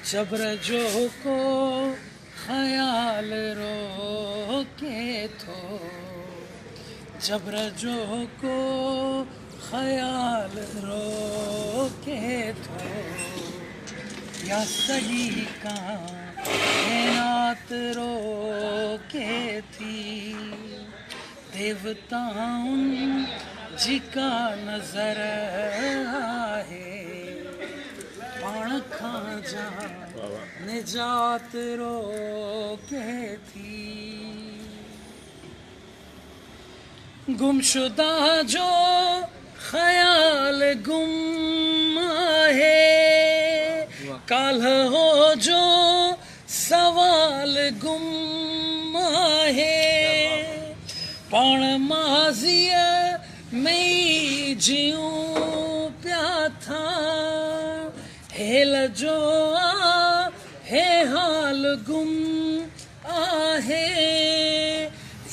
जबर जो को ख्याल रोके थो जबर जो को ख्याल रोके थो या सही कायनात रोके थी देवताउनि जी का नज़र आहे पाण खां जा निजात रोके थी गुमशुदा जो ख्याल गुम आहे काल्ह हो जो सवाल गुम आहे पाण माज़ीअ में जियूं पिया था हेल जो हे हाल गुम आहे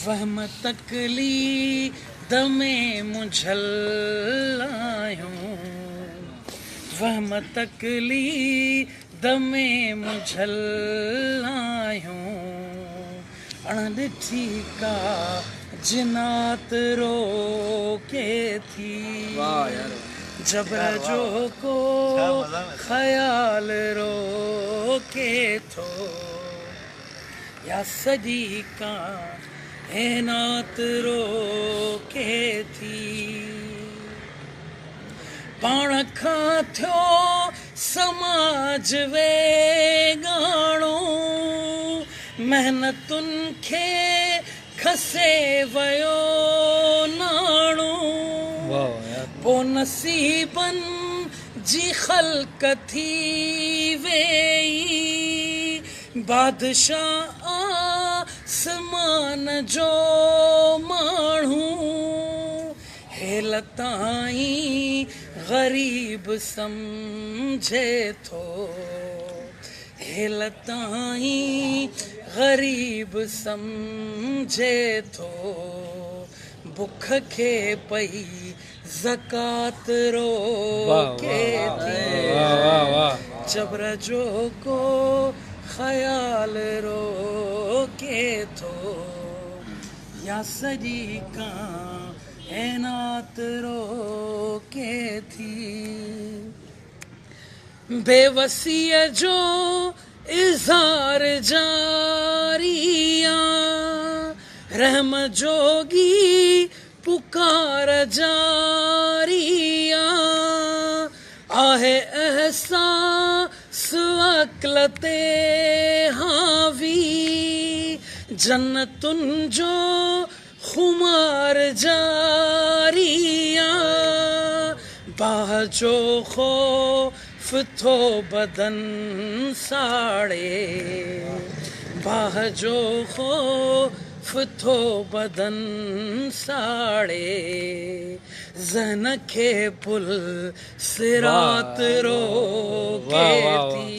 वहम तकलीद में मुझल आहियूं वहम तकलीद में मुझल आहियूं अणिठी का जिनात रोके थी जबर जो को ख्याल रोके थो या सॼी काइनात रोके थी पाण खां थियो समाज वेगाणो मेहनतुनि खे खसे वयो नाणो पो नसीबनि जी ख़ल्क थी वेई बादशाह आसमान जो माण्हू हेल ताईं ग़रीब सम्झे थो हेल ताईं ग़रीब सम्झे थो बुख खे पई ज़कात रोके थी जबर जो को ख्याल रोके थो या सॼी काइनात रोके थी बेवसीअ जो इज़हार जारिया रहम जोगी पुकार जारिया आहे एहसास अक़ल ते हावी जन्नतुनि जो खुमार जारिया बाह जो ख़ौफ़ थो बदन साड़े बाह जो ख़ौफ़ थो बदन साड़े ज़हन खे पुल सिरात रोके थी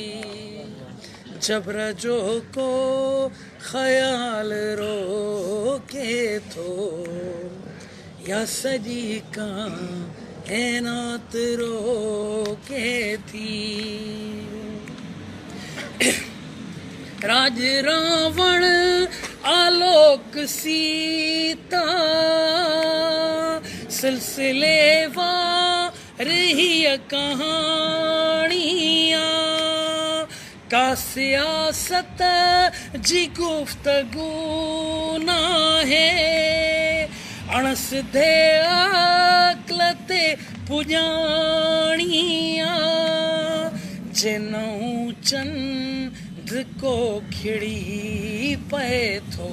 जबर जो को ख्याल रोके थो या सॼी काइनात रोके थी राज रावण आलोक सीता सिलसिले वारी कहाणियां का सियासत जी गुफ्तगू नाहे अणसिधे अक़ल ते पुॼाणियां जे नऊं चंद को खिड़ी पए थो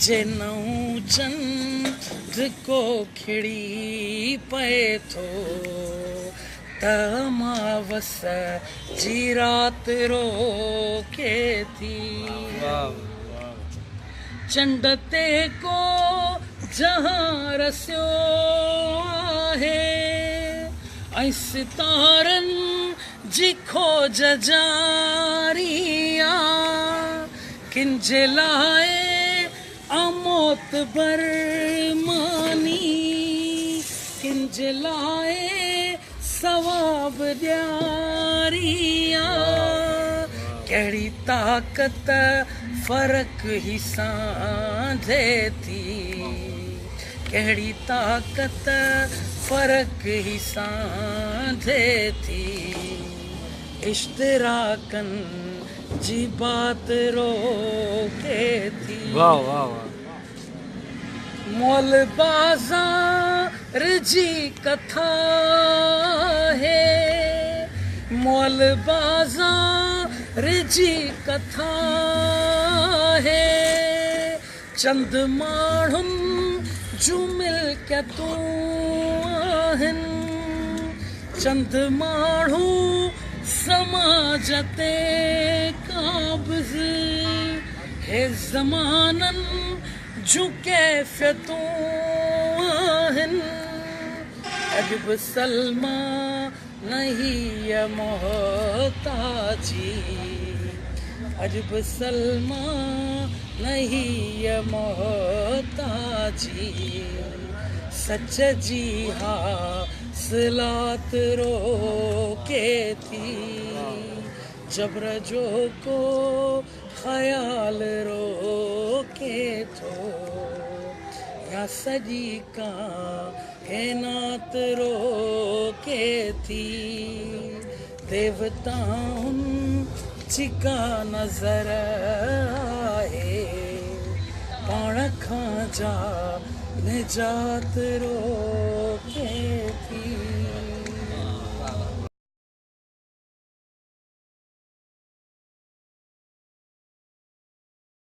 जे नऊं चंद को खिड़ी पए थो त अमावस जी रात रोके थी चंड ते को जहां रसियो आहे ऐं सितारनि जी खोज जारिया किन जे लाइ अमोत बरमानी किन जे लाइ सवाब ॾियारिया नारिया कहिड़ी ताक़त फ़र्क़ ही सांझे थी कहिड़ी ताक़त फ़र्क़ ही सांझे थी इश्तिराकनि जी बात रोके थी वाह वाह वाह मोल बाज़ार जी कथा है मोल बाज़ार जी कथा है चंद माण्हुनि जूं मिल्कियतूं आहिनि चंद माण्हू समाज ते काबिज़ हे ज़माननि जूं कैफ़ियतूं आहिनि अॼु बि सलमा नहीं मोहताजी अॼु बि सलमा नहीं मोहताजी सच जी हासिलात रोके थी जबर जो को ख़याल रोके थो या सॼी काइनात रोके थी देवताउनि जी का नज़र आहे पाण खां जा निजात रोके थी